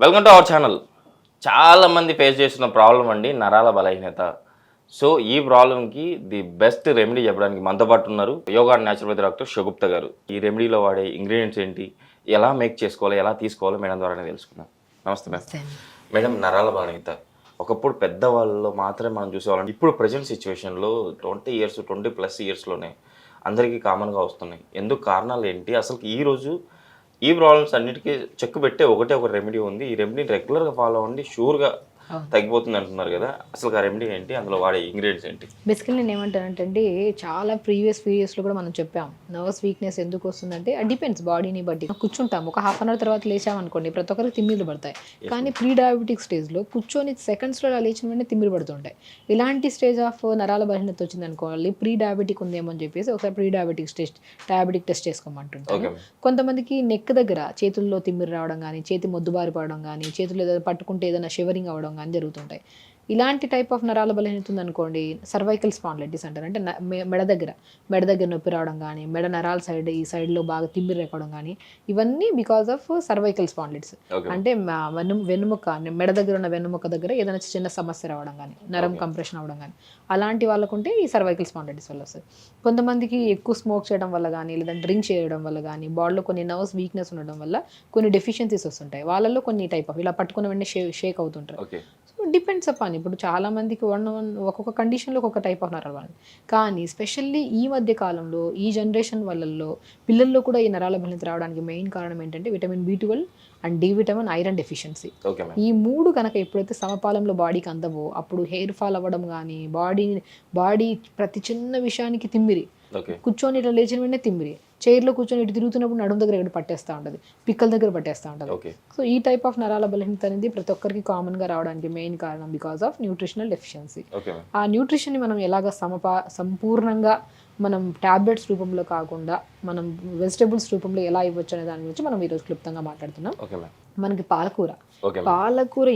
Welcome to our channel. చాలామంది face చేస్తున్న problem అండి నరాల బలహీనత. సో ఈ ప్రాబ్లంకి ది బెస్ట్ రెమెడీ చెప్పడానికి మనతో పాటు ఉన్నారు yoga and naturopathy doctor Shagufta గారు. ఈ రెమెడీలో వాడే ఇంగ్రీడియంట్స్ ఏంటి, ఎలా మేక్ చేసుకోవాలి, ఎలా తీసుకోవాలో మేడం ద్వారానే తెలుసుకుందాం. నమస్తే మేడం. మేడం, నరాల బలహీనత ఒకప్పుడు పెద్దవాళ్ళలో మాత్రమే మనం చూసేవాళ్ళం. ఇప్పుడు ప్రజెంట్ సిచ్యువేషన్లో 20+ ఇయర్స్లోనే అందరికీ కామన్గా వస్తున్నాయి. ఎందుకు, కారణాలు ఏంటి, అసలు ఈ ప్రాబ్లమ్స్ అన్నిటికీ చెక్ పెట్టే ఒక రెమెడీ ఉంది. ఈ రెమెడీ రెగ్యులర్గా ఫాలో అవ్వండి, షూర్గా తగ్గిపోతుంది అంటున్నారు కదా. అసలు ఆ రెమెడీ ఏంటి, అందులో వాడే ఇంగ్రీడియంట్స్ ఏంటి? బేసికలీ నేను ఏమంటానంటే చాలా ప్రీవియస్ వీడియోస్లో కూడా మనం చెప్పాం నర్వస్ వీక్నెస్ ఎందుకు వస్తుందంటే అది డిపెండ్స్ బాడీని బట్టి. కూర్చుంటాం ఒక హాఫ్ అన్ అవర్ తర్వాత లేచామనుకోండి ప్రతి ఒక్కరికి తిమ్మిర్లు పడతాయి. కానీ ప్రీ డయాబెటిక్ స్టేజ్లో కూర్చొని సెకండ్స్లో అలా లేచిన వెంటనే తిమ్మిరి పడుతుంటాయి. ఇలాంటి స్టేజ్ ఆఫ్ నరాల బలహీనత వచ్చింది అనుకోవాలి, ప్రీ డయాబెటిక్ ఉందేమో అని చెప్పేసి ఒకసారి ప్రీ డయాబెటిక్ టెస్ట్ చేసుకోమంటుంటారు. కొంతమందికి నెక్ దగ్గర చేతుల్లో తిమ్మిరి రావడం కానీ, చేతి మొద్దుబారి పడడం కానీ, చేతులు ఏదైనా పట్టుకుంటే ఏదైనా షివరింగ్ అవ్వడం కానీ జరుగుతుంటాయి. ఇలాంటి టైప్ ఆఫ్ నరాల బలహీనత ఉందనుకోండి సర్వైకల్ స్పాండిలైటిస్ అంటారు. అంటే మెడ దగ్గర నొప్పి రావడం కానీ, మెడ నరాల ఈ సైడ్లో బాగా తిమ్మిరి రేకడం కానీ, ఇవన్నీ బికాస్ ఆఫ్ సర్వైకల్ స్పాండిలైటిస్. అంటే వెన్నుముక, మెడ దగ్గర ఉన్న వెన్నుముక దగ్గర ఏదైనా చిన్న సమస్య రావడం కానీ, నరం కంప్రెషన్ అవ్వడం కానీ, అలాంటి వాళ్ళకుంటే ఈ సర్వైకల్ స్పాండిలైటిస్ వల్ల వస్తుంది. కొంతమందికి ఎక్కువ స్మోక్ చేయడం వల్ల కానీ, లేదంటే డ్రింక్ చేయడం వల్ల కానీ, బాడీలో కొన్ని నర్వ్స్ వీక్నెస్ ఉండడం వల్ల కొన్ని డెఫిషియన్సీస్ వస్తుంటాయి. వాళ్ళల్లో కొన్ని టైప్ ఆఫ్ ఇలా పట్టుకున్న వెంటనే షేక్ అవుతుంటారు. So depends upon. ఇప్పుడు చాలా మందికి ఒక్కొక్క కండిషన్లో ఒక్కొక్క టైప్ ఆఫ్ నరాల బలహీనత. కానీ స్పెషల్లీ ఈ మధ్య కాలంలో ఈ జనరేషన్ వాళ్ళల్లో పిల్లల్లో కూడా ఈ నరాల బలహీనత రావడానికి మెయిన్ కారణం ఏంటంటే vitamin B12 and D vitamin, iron deficiency. ఈ మూడు కనుక ఎప్పుడైతే సమపాలంలో బాడీకి అందవో అప్పుడు హెయిర్ ఫాల్ అవ్వడం కానీ, బాడీ ప్రతి చిన్న విషయానికి తిమ్మిరి, కూర్చొని ఇట్లా లేచిన వెంటనే తిమ్మిరి, చైర్లో కూర్చొని ఇటు తిరుగుతున్నప్పుడు నడుము దగ్గర ఎక్కడ పట్టేస్తూ ఉంటుంది, పిక్కల దగ్గర పట్టేస్తూ ఉంటుంది. సో ఈ టైప్ ఆఫ్ నరాల బలహీనత అనేది ప్రతి ఒక్కరికి కామన్గా రావడానికి మెయిన్ కారణం బికాస్ ఆఫ్ న్యూట్రిషనల్ డెఫిషియన్సీ. ఆ న్యూట్రిషన్ని మనం ఎలాగ సంపూర్ణంగా మనం ట్యాబ్లెట్స్ రూపంలో కాకుండా మనం వెజిటబుల్స్ రూపంలో ఎలా ఇవ్వచ్చు అనే దాని గురించి మనం ఈరోజు క్లుప్తంగా మాట్లాడుతున్నాం. మనకి పాలకూర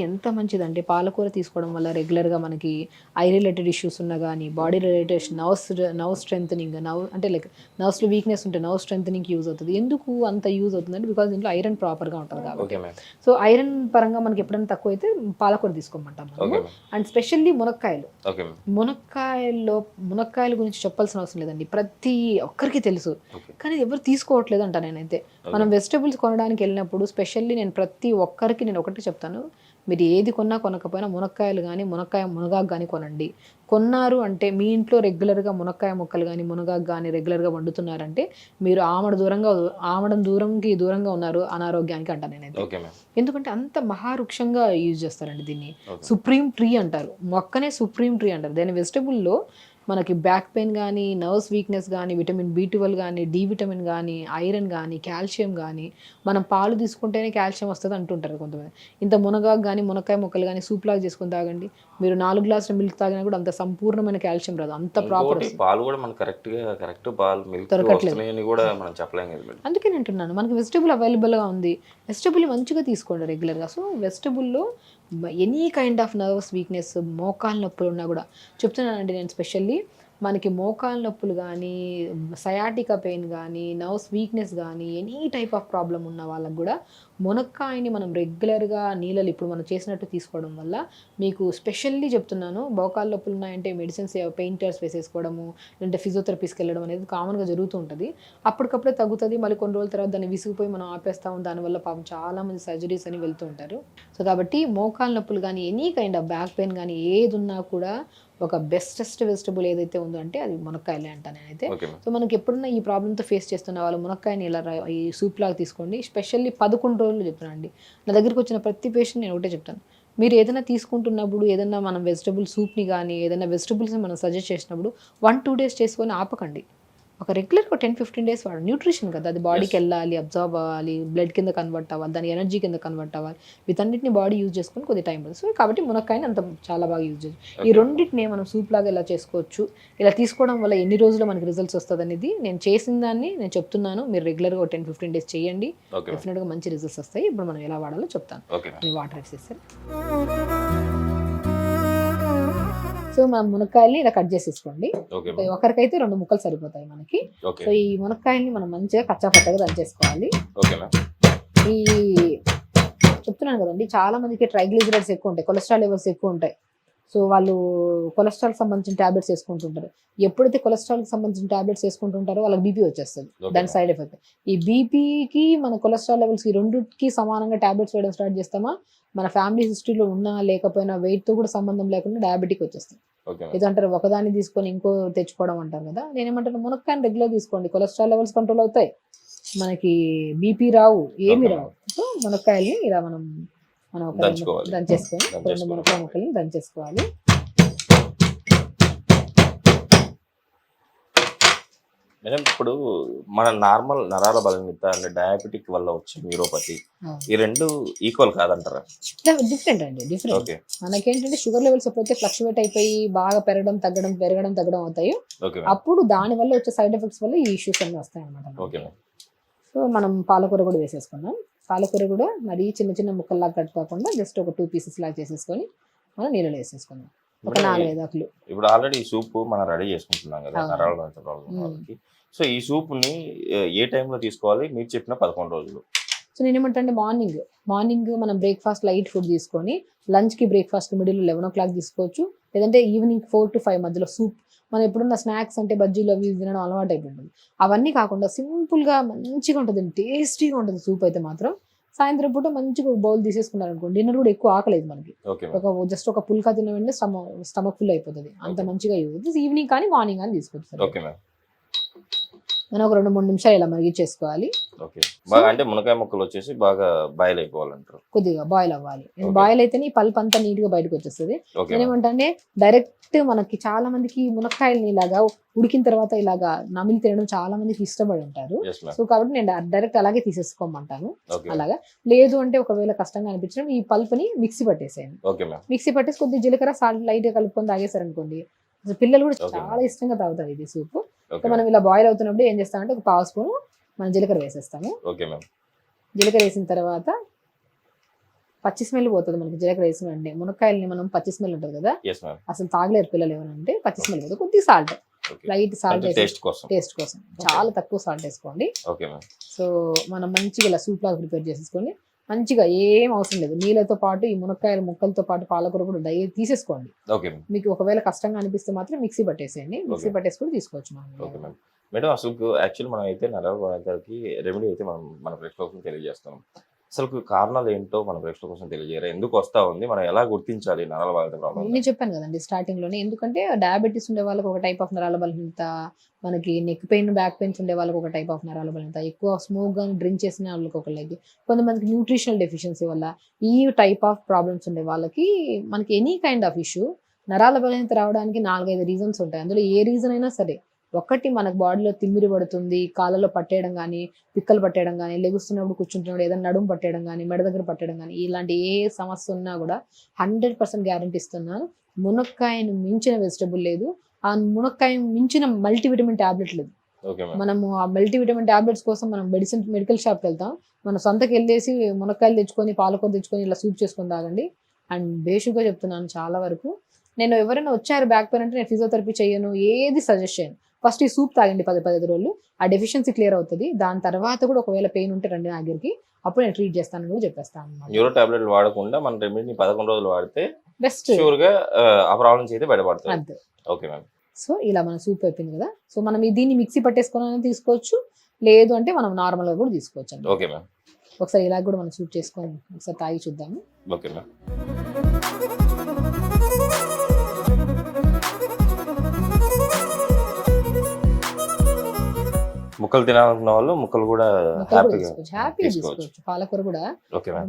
ఎంత మంచిదంటే పాలకూర తీసుకోవడం వల్ల రెగ్యులర్గా మనకి ఐ రిలేటెడ్ ఇష్యూస్ ఉన్నా కానీ, బాడీ రిలేటెడ్ నర్వ్ స్ట్రెంథనింగ్, అంటే లైక్ నర్వ్స్లో వీక్నెస్ ఉంటే నర్వ్ స్ట్రెంథనింగ్కి యూజ్ అవుతుంది. ఎందుకు అంత యూజ్ అవుతుందంటే బికాజ్ దీంట్లో ఐరన్ ప్రాపర్గా ఉంటుంది కాబట్టి. సో ఐరన్ పరంగా మనకి ఎప్పుడైనా తక్కువ అయితే పాలకూర తీసుకోమంటాం మనము. అండ్ స్పెషల్లీ మునక్కాయల గురించి చెప్పాల్సిన అవసరం లేదండి, ప్రతి ఒక్కరికి తెలుసు. కానీ ఎవరు తీసుకోవట్లేదు అంట. నేనైతే మనం వెజిటబుల్స్ కొనడానికి వెళ్ళినప్పుడు స్పెషల్లీ నేను ప్రతి ఒక్కరికి నేను ఒకటి చెప్తాను, మీరు ఏది కొనకపోయినా మునక్కాయలు కానీ, మునగాకు కానీ కొనండి. కొన్నారు అంటే మీ ఇంట్లో రెగ్యులర్గా మునక్కాయ ముక్కలు కానీ, మునగాకు కానీ రెగ్యులర్గా వండుతున్నారంటే మీరు దూరంగా ఉన్నారు అనారోగ్యానికి అంట నేనైతే. ఎందుకంటే అంత మహావృక్షంగా యూజ్ చేస్తారండి దీన్ని. సుప్రీం ట్రీ అంటారు, మొక్కనే సుప్రీం ట్రీ అంటారు. దాని వెజిటబుల్లో మనకి బ్యాక్ పెయిన్ కానీ, నర్వ్స్ వీక్నెస్ కానీ, విటమిన్ B12 కానీ, D విటమిన్ కానీ, ఐరన్ కానీ, కాల్షియం కానీ, మనం పాలు తీసుకుంటేనే కాల్షియం వస్తుంది అంటుంటారు కొంతమంది. ఇంత మునగాకు కానీ, మునక్కాయ ముక్కలు కానీ సూప్ లాగా చేసుకుని తాగండి, మీరు 4 గ్లాసుల మిల్క్ తాగినా కూడా అంత సంపూర్ణమైన కాల్షియం రాదు, అంత ప్రాపర్. పాలు కూడా మనకు కరెక్ట్ పాలు మిల్క్ దొరకట్లేదు కూడా మనం చెప్పలేం కదా. అందుకే నేను అంటున్నాను మనకి వెజిటబుల్ అవైలబుల్గా ఉంది, వెజిటబుల్ మంచిగా తీసుకోండి రెగ్యులర్గా. సో వెజిటబుల్లో any kind of nervous weakness, మోకాలు నొప్పులు ఉన్నా కూడా చెప్తున్నానండి నేను. స్పెషల్లీ మనకి మోకాలు నొప్పులు కానీ, సయాటికా పెయిన్ కానీ, నర్వ్స్ వీక్నెస్ కానీ, ఎనీ టైప్ ఆఫ్ ప్రాబ్లం ఉన్న వాళ్ళకు కూడా మునక్కాయని మనం రెగ్యులర్గా నీళ్ళలో ఇప్పుడు మనం చేసినట్టు తీసుకోవడం వల్ల మీకు స్పెషల్లీ చెప్తున్నాను, మోకాలు నొప్పులు ఉన్నాయంటే మెడిసిన్స్ పెయిన్-కిల్లర్స్ వేసేసుకోవడము, లేదంటే ఫిజియోథెరపీస్కి వెళ్ళడం అనేది కామన్గా జరుగుతూ ఉంటుంది. అప్పటికప్పుడే తగ్గుతుంది, మళ్ళీ కొన్ని రోజుల తర్వాత దాన్ని విసిగిపోయి మనం ఆపేస్తాము. దానివల్ల పాపం చాలామంది సర్జరీస్ అని వెళ్తూ ఉంటారు. సో కాబట్టి మోకాలు నొప్పులు కానీ, any kind of back pain కానీ ఏది ఉన్నా కూడా ఒక బెస్టెస్ట్ వెజిటబుల్ ఏదైతే ఉందో అంటే అది మునక్కాయలే అంటాను నేనైతే. సో మనకి ఎప్పుడున్నా ఈ ప్రాబ్లంతో ఫేస్ చేస్తున్న వాళ్ళు మునక్కాయని ఇలా ఈ సూప్ లాగా తీసుకోండి. స్పెషల్లీ 11 రోజులు చెప్తానండి. నా దగ్గరికి వచ్చిన ప్రతి పేషెంట్ నేను ఒకటే చెప్తాను, మీరు ఏదైనా తీసుకుంటున్నప్పుడు ఏదైనా మనం వెజిటబుల్ సూప్ని కానీ, ఏదైనా వెజిటబుల్స్ని మనం సజెస్ట్ చేసినప్పుడు 1-2 డేస్ చేసుకొని ఆపకండి. ఒక రెగ్యులర్గా 10-15 డేస్ వాడు. న్యూట్రిషన్ కదా, అది బాడీకి వెళ్ళాలి, అబ్జర్వ్ అవ్వాలి, బ్లడ్ కింద కన్వర్ట్ అవ్వాలి, దాని ఎనర్జీ కింద కన్వర్ట్ అవ్వాలి. వీటన్నిటిని బాడీ యూజ్ చేసుకొని కొద్ది టైం పడుతుంది. సో కాబట్టి మునక్కాయని అంత చాలా బాగా యూజ్ చేయొచ్చు. ఈ రెండింటిని మనం సూప్ లాగా ఎలా చేసుకోవచ్చు, ఇలా తీసుకోవడం వల్ల ఎన్ని రోజుల్లో మనకి రిజల్ట్స్ వస్తుంది అనేది నేను చేసిన దాన్ని నేను చెప్తున్నాను. మీరు రెగ్యులర్గా 10-15 డేస్ చేయండి, డెఫినెట్గా మంచి రిజల్ట్స్ వస్తాయి. ఇప్పుడు మనం ఎలా వాడాలో చెప్తాను. వాటర్ వేసేస్తారు. సో మనం మునక్కాయల్ని ఇలా కట్ చేసేసుకోండి. ఒకరికైతే 2 ముక్కలు సరిపోతాయి మనకి. సో ఈ మునక్కాయల్ని మనం మంచిగా కచ్చాపచ్చగా దంచేసుకోవాలి. ఈ చెప్తున్నాను కదండి, చాలా మందికి ట్రైగ్లిజరైడ్స్ ఎక్కువ ఉంటాయి, కొలెస్ట్రాల్ లెవెల్స్ ఎక్కువ ఉంటాయి. సో వాళ్ళు కొలెస్ట్రాల్ సంబంధించిన టాబ్లెట్స్ వేసుకుంటుంటారు. ఎప్పుడైతే కొలెస్ట్రాల్ సంబంధించిన టాబ్లెట్స్ వేసుకుంటుంటారో వాళ్ళకి బీపీ వచ్చేస్తుంది. దాని సైడ్ ఎఫెక్ట్ ఈ బీపీకి మన కొలెస్ట్రాల్ లెవెల్స్ ఈ రెండుకి సమానంగా టాబ్లెట్స్ వేయడం స్టార్ట్ చేస్తామా, మన ఫ్యామిలీ హిస్టరీలో ఉన్నా లేకపోయినా వెయిట్ తో కూడా సంబంధం లేకుండా డయాబెటిక్ వచ్చేస్తుంది. ఇదంటారు ఒకదాన్ని తీసుకొని ఇంకో తెచ్చుకోవడం అంటారు కదా. నేనేమంటాను, మునక్కాయని రెగ్యులర్ తీసుకోండి, కొలెస్ట్రాల్ లెవెల్స్ కంట్రోల్ అవుతాయి, మనకి బీపీ రావు, ఏమి రావు. సో మునక్కాయల్ని ఇలా మనం దంచేసుకొని రెండు మునక్కాయ ముక్కల్ని దంచేసుకోవాలి. మేడం ఇప్పుడు మన నార్మల్ నరాల బలహీనత అంటే డయాబెటిక్ వల్ల వచ్చే న్యూరోపతి ఈ రెండు ఈక్వల్ కాదంటారా? డిఫరెంట్ అండి, డిఫరెంట్. మనకేంటంటే షుగర్ లెవెల్స్ ఎప్పుడైతే ఫ్లక్చువేట్ అయిపోయి బాగా పెరగడం తగ్గడం అవుతాయో అప్పుడు దాని వల్ల వచ్చే సైడ్ ఎఫెక్ట్స్ వల్ల ఈ ఇష్యూస్ అన్ని వస్తాయి అన్నమాట. సో మనం పాలకూర కూడా వేసేసుకున్నాం. పాలకూర కూడా మరీ చిన్న చిన్న ముక్కల్లాగా కట్టుకోకుండా జస్ట్ ఒక 2 pieces లాగా చేసేసుకొని మనం నీళ్ళలో వేసేసుకున్నాం, ఒక 4-5 ఆకులు. ఇప్పుడు ఆల్రెడీ ఈ సూప్ మనం రెడీ చేసుకుంటున్నాం కదా నరాల ప్రాబ్లం. సో ఈ సూప్ ని ఏ టైంలో తీసుకోవాలి? మీరు చెప్పిన 11 రోజులు. సో నేను ఏమంటే మార్నింగ్ మనం బ్రేక్ఫాస్ట్ లైట్ ఫుడ్ తీసుకొని లంచ్కి బ్రేక్ఫాస్ట్కి మిడిల్ 11 o'clock తీసుకోవచ్చు, లేదంటే ఈవినింగ్ 4 to 5 మధ్యలో సూప్. మనం ఎప్పుడున్న స్నాక్స్ అంటే బజ్జీలు అవి తినడం అలవాటు అయిపోతుంది. అవన్నీ కాకుండా సింపుల్గా మంచిగా ఉంటుంది, టేస్టీగా ఉంటుంది సూప్ అయితే మాత్రం. సాయంత్రం పూట మంచిగా బౌల్ తీసేసుకున్నారు అనుకోండి, డిన్నర్ కూడా ఎక్కువ ఆకలేదు మనకి. జస్ట్ ఒక పుల్కా తిన్న వెంటనే స్టమక్ ఫుల్ అయిపోతుంది, అంత మంచిగా యూజ్. ఈవినింగ్ కానీ మార్నింగ్ కానీ తీసుకోవచ్చు. మనం ఒక 2-3 నిమిషాలు ఇలా మరిగించేసుకోవాలి. అంటే మునక్కాయ ముక్కలు వచ్చేసి బాగా బాయిల్ అయిపోవాలంటారు, కొద్దిగా బాయిల్ అవ్వాలి. బాయిల్ అయితేనే పల్ప్ అంతా నీట్ గా బయటకు వచ్చేస్తుంది. నేనేమంటే డైరెక్ట్ మనకి చాలా మందికి మునక్కాయలని ఇలాగా ఉడికిన తర్వాత ఇలాగా నమిలి తినడం చాలా మందికి ఇష్టపడి ఉంటారు. సో కాబట్టి నేను డైరెక్ట్ అలాగే తీసేసుకోమంటాను. అలాగా లేదు అంటే ఒకవేళ కష్టంగా అనిపించడం ఈ పల్ప్ ని మిక్సీ పట్టేసాను. మిక్సీ పట్టేసి కొద్దిగా జీలకర్ర సాల్ట్ లైట్ గా కలుపుకొని తాగేశారు అనుకోండి, పిల్లలు కూడా చాలా ఇష్టంగా తాగుతారు ఇది సూప్. సో మనం ఇలా బాయిల్ అవుతున్నప్పుడు ఏం చేస్తామంటే ఒక 1/2 స్పూన్ మనం జీలకర్ర వేసేస్తాము. జీలకర్ర వేసిన తర్వాత పచ్చి స్మెల్ పోతుంది మనకి. జీలకర్ర వేసిన అంటే మునక్కాయలని మనం పచ్చి స్మెల్ ఉంటుంది కదా, అసలు తాగలేరు పిల్లలు ఏమనంటే, పచ్చి స్మెల్ పోతుంది. కొద్దిగా సాల్ట్, లైట్ సాల్ట్ టేస్ట్ కోసం చాలా తక్కువ సాల్ట్ వేసుకోండి. సో మనం మంచిగా ఇలా సూప్ లాగా ప్రిపేర్ చేసేసుకోండి. మంచిగా ఏం అవసరం లేదు, నీళ్ళతో పాటు ఈ మునక్కాయల ముక్కలతో పాటు పాలకూర కూడా తీసేసుకోండి. మీకు ఒకవేళ కష్టంగా అనిపిస్తే మాత్రం మిక్సీ పట్టేసేయండి, మిక్సీ పట్టేసుకుని తీసుకోవచ్చు మనం. మేడం అసలు యాక్చువల్లీ మనం అయితే నరాల బలహీనతకి రెమెడీ అయితే మన ప్రేక్షకుల కోసం తెలియజేస్తాం. అసలు కారణాలు ఏంటో మన ప్రేక్షకుల కోసం తెలియజేయరా? ఎందుకు వస్తా ఉంది, మనం ఎలా గుర్తించాలి నరాల బలహీనత ప్రాబ్లం? నేను చెప్పాను కదండి స్టార్టింగ్ లోనే, ఎందుకంటే డయాబెటీస్ ఉండే వాళ్ళకి ఒక టైప్ ఆఫ్ నరాల బలహీనత, మనకి నెక్ పెయిన్ బ్యాక్ పెయిన్స్ ఉండే వాళ్ళకి ఒక టైప్ ఆఫ్ నరాల బలహీనత, ఎక్కువ స్మోక్ కానీ డ్రింక్ చేసిన వాళ్ళకి ఒకళ్ళకి, కొంతమందికి న్యూట్రిషనల్ డెఫిషియన్సీ వల్ల ఈ టైప్ ఆఫ్ ప్రాబ్లమ్స్ ఉండే వాళ్ళకి మనకి ఎనీ కైండ్ ఆఫ్ ఇష్యూ నరాల బలహీనత రావడానికి 4-5 రీజన్స్ ఉంటాయి. అందులో ఏ రీజన్ అయినా సరే, ఒకటి మనకు బాడీలో తిమ్మిరి పడుతుంది, కాళ్ళలో పట్టేయడం కానీ, పిక్కలు పట్టేయడం కానీ, లెగుస్తున్నప్పుడు కూర్చుంటున్నప్పుడు ఏదైనా నడుము పట్టేయడం కానీ, మెడ దగ్గర పట్టేయడం కానీ, ఇలాంటి ఏ సమస్య ఉన్నా కూడా 100% గ్యారంటీ ఇస్తున్నాను, మునక్కాయను మించిన వెజిటబుల్ లేదు, ఆ మునక్కాయ మించిన మల్టీవిటమిన్ టాబ్లెట్ లేదు. మనము ఆ మల్టీవిటమిన్ టాబ్లెట్స్ కోసం మనం మెడికల్ షాప్కి వెళ్తాం, మనం సొంతకి వెళ్ళేసి మునక్కాయలు తెచ్చుకొని పాలకూర తెచ్చుకొని ఇలా సూప్ చేసుకొని తాగండి. అండ్ బేసిక్గా చెప్తున్నాను, చాలా వరకు నేను ఎవరైనా వచ్చారు బ్యాక్ పెయిన్ అంటే నేను ఫిజియోథెరపీ చేయను, ఏది సజెస్ట్ చేయను. ఫస్ట్ ఈ సూప్ తాగండి 10-15 రోజులు, ఆ డెఫిషియన్సీ క్లియర్ అవుతుంది. దాని తర్వాత కూడా ఒకవేళ పెయిన్ ఉంటే రండి నా దగ్గరికి, అప్పుడు నేను ట్రీట్ చేస్తాను కూడా చెప్పేస్తాను. న్యూరో టాబ్లెట్ వాడకుండా మన రెమెడీని 11 రోజులు వాడితే బెస్ట్, షూర్ గా ఆ ప్రాబ్లమ్స్ అయితే బయటపడతాయి. అంతే. Okay ma'am. సో ఇలా మన సూప్ అయిపోయింది కదా, సో మనం దీన్ని మిక్సీ పట్టేసుకొని తీసుకోవచ్చు, లేదు అంటే మనం నార్మల్ గా కూడా తీసుకోవచ్చు అండి. Okay ma'am. ఒకసారి ఇలా కూడా మనం సూప్ చేసుకొని ఒకసారి తాగి చూద్దాము. Okay ma'am. ముక్కలు తినాలనుకున్న వాళ్ళు ముక్కలు కూడా హ్యాపీగా తీసుకోవచ్చు. పాలకూర కూడా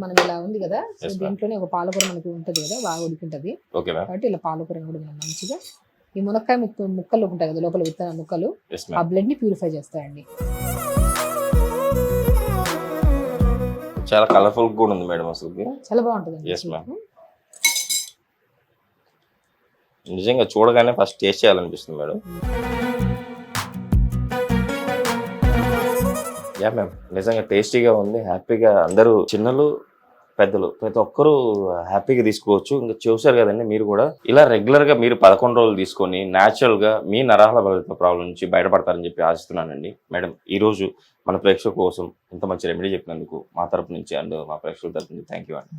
మనం ఇలా ఉంది కదా, సో దీంట్లోనే ఒక పాలకూర మనకి ఉంటది కదా, బాగా ఉడికింటది కాబట్టి ఇలా పాలకూర కూడా మనం మంచిగా ఈ మునక్కాయ ముక్కలు ఉంటాయి కదా లోపల విత్తన ముక్కలు, ఆ బ్లడ్ ని ప్యూరిఫై చేస్తాయండి. చాలా కలర్ఫుల్ కూడా ఉంది మేడం, అసలు చాలా బాగుంటుంది. నిజంగా చూడగానే ఫస్ట్ టేస్ట్ చేయాలనిపిస్తుంది మేడం. యా మ్యామ్, నిజంగా టేస్టీగా ఉంది, హ్యాపీగా అందరూ చిన్నలు పెద్దలు ప్రతి ఒక్కరూ హ్యాపీగా తీసుకోవచ్చు. ఇంకా చూసారు కదండి మీరు కూడా, ఇలా రెగ్యులర్గా మీరు 11 రోజులు తీసుకొని న్యాచురల్గా మీ నరాల బలహీనత ప్రాబ్లం నుంచి బయటపడతారని చెప్పి ఆశిస్తున్నానండి. మేడం, ఈరోజు మన ప్రేక్షకుల కోసం ఇంత మంచి రెమెడీ చెప్పినందుకు మా తరపు నుంచి అండ్ మా ప్రేక్షకుల తరపు నుంచి థ్యాంక్ యూ అండి.